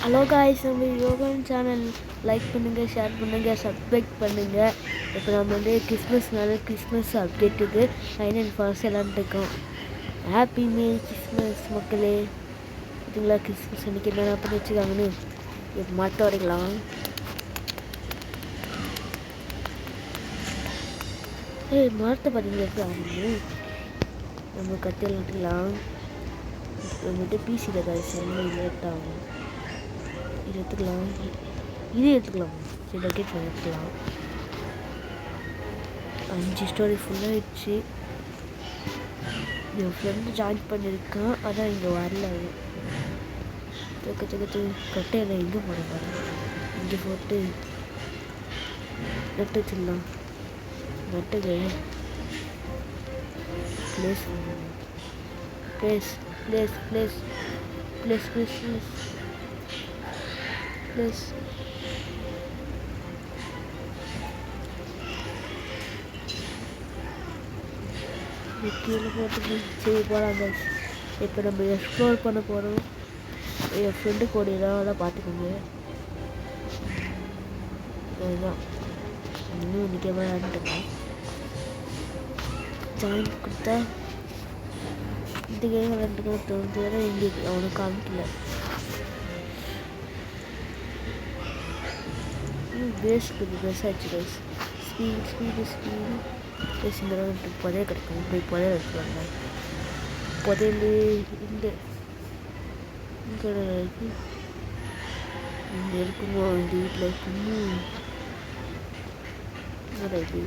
Hello guys, நம்ம Yogan channel like பண்ணுங்கள், share பண்ணுங்கள், சப்ஸ்கிரைப் பண்ணுங்கள். இப்போ நம்ம வந்து கிறிஸ்மஸ் அப்டேட்டுக்கு 9 and ஃபாஸ்ட் விளாண்டுருக்கோம். ஹாப்பி மேரி கிறிஸ்மஸ் மக்களே. இதுங்களா கிறிஸ்மஸ் அன்றைக்கி என்னென்ன பண்ணி வச்சுக்காங்கன்னு இப்போ மரத்தை உடைக்கலாம். மரத்தை பார்த்தீங்கன்னா எப்படி ஆகணும். நம்ம கத்தியில் விட்டுக்கலாம். வந்துட்டு பிசியில் காய்ஸ் எல்லாம் லேட் ஆகும். இது எடுத்துக்கலாம், இது எடுத்துக்கலாம். சரி பக்கெட் எடுத்துக்கலாம். 5 ஸ்டோரி ஃபுல்லாகிடுச்சு. என் ஃப்ரெண்டு ஜாயின் பண்ணியிருக்கான், அதான் இங்கே வரல. கட்டையில் எங்கே போட பாருங்க, இங்கே போட்டு நட்டு வச்சிடலாம். நட்டுக்கு place place place place place place place plus கீழே போட்டு சரி போகலாம். இப்போ நம்ம எக்ஸ்ப்ளோர் பண்ண போகிறோம். என் ஃப்ரெண்டு கூட இதெல்லாம் பார்த்துக்கோங்க. அதுதான் இன்னும் இன்றைக்கி விளையாண்டுருக்கேன். ஜாயின் கொடுத்தா இந்த கேம் விளையாண்டுக்கணும் தோணுது. ஏன்னா எங்களுக்கு அவனுக்கு காமிக்கல. பெருசாகிடுச்சு கைஸ். Speed guys. இந்த புதைய கிடைக்கும். போய் புதைய வச்சுருவாங்க. புதையல் இந்த இங்கே இருக்கு. இங்கே இருக்குமோ இந்த வீட்டில் இருக்குமோ இது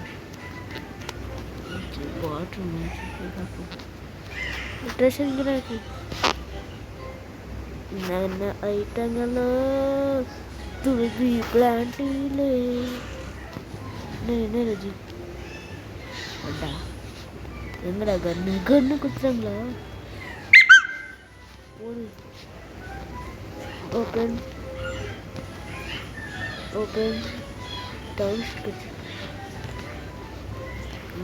பாத்ரூம் ட்ரெஸ்ஸிங் இங்கே தான் இருக்கு. என்ன ஐட்டங்களும் துருவி பிளான்ட்டிலே என்ன ரஜி அண்டா எங்கடா கண்ணு குத்துறாங்களா? ஒரு ஓப்பன் டவுன்ஸ்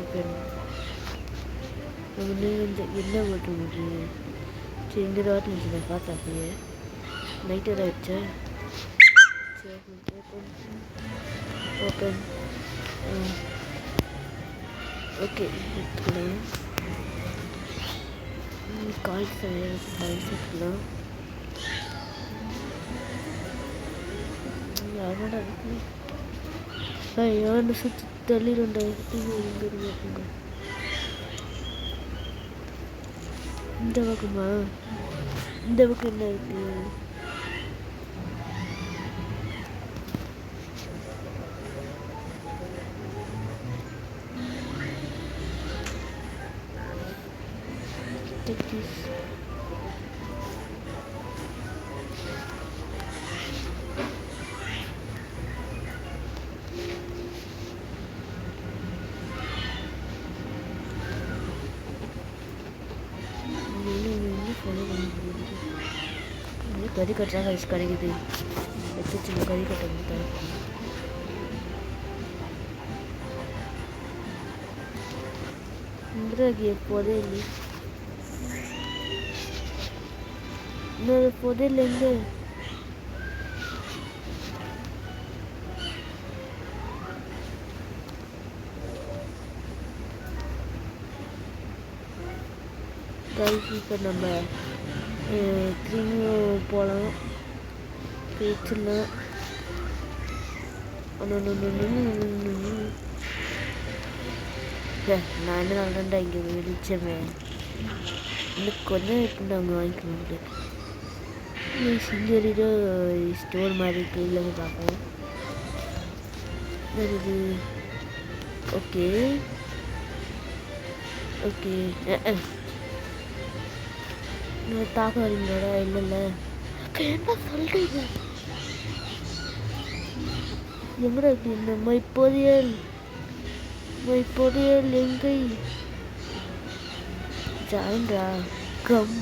ஓப்பன் நம்ம என்ன ஓட்ட முடியும்? சரி இந்த வாட்டில் இருந்துச்சு. நான் பார்த்தேன் அப்படியே நைட்டு தான் வச்சேன். ஓப்பன் ஓகே எடுத்துக்கலாம். காய்ஸ் எடுத்துக்கலாம். யாரோட இருக்கு? யாரு சுற்றி தள்ளிடுண்டா. இங்கே இருக்குங்க. இந்த பக்கமா? இந்த பக்கம் என்ன இருக்கு? Take this. கறி கட்டுறாங்க. ஐஸ் கிடைக்குது. வச்சு கறி கட்ட முடியும். இந்திராகி எப்போதே இல்லை. இன்னொரு புதையல் எங்கே? கைஸ் இப்போ நம்ம திரும்பியும் போகலாம். பேச்சிடலாம். நான் என்ன நல்லண்டா இங்கே வெளிச்சமே இன்னும் கொஞ்சம் எப்படி நாங்கள் வாங்கிக்க முடியும். சிங்கரிடோ ஸ்டோர் மாதிரி இருக்குது. இல்லைங்க பார்ப்போம். இது ஓகே நீங்கள் தாக்க வரீங்களா? இல்லைல்ல என்ன சொல்கிறீங்க? எங்கடா இருக்கு இந்த மைப்பொதியல் எங்கை ஜாயின்டா கம்.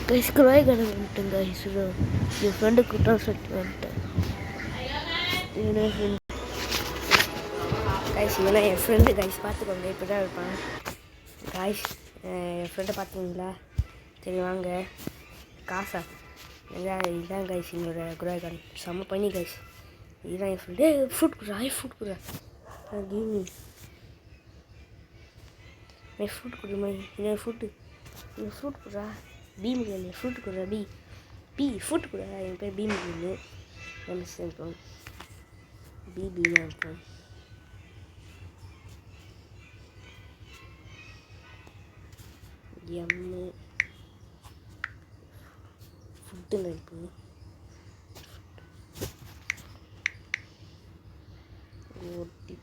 கைஸ்குள்ளாய் கடை வந்துட்டேன் கைஸ். என் ஃப்ரெண்டு கூட்டம் சொல்லிட்டு வந்துட்டேன். கைஸ் இதெல்லாம் என் ஃப்ரெண்டு கைஸ் பார்த்துக்கோங்க. இப்படி தான் இருப்பான் கைஸ். என் ஃப்ரெண்டை பார்த்துக்கோங்களா? சரி வாங்க காசா இதுதான் கைஸ் என்னோட குராய்கான் செம்ம பண்ணி கைஸ் இதுதான் என் ஃப்ரெண்டு ஃப்ரூட் குரா ஃப்ரூட் குரா கிவ் மீ ஃப்ரூட் குடுமா இது ஃப்ரூட் குரா பீம் கேளு ஃப்ரூட் குரா பி ஃப்ரூட் குரா என் பேர் பீம் கேளு இருப்போம் பீமாக இருப்போம் எம்மு ஃபுட்டு நடிப்பு ஓட்டி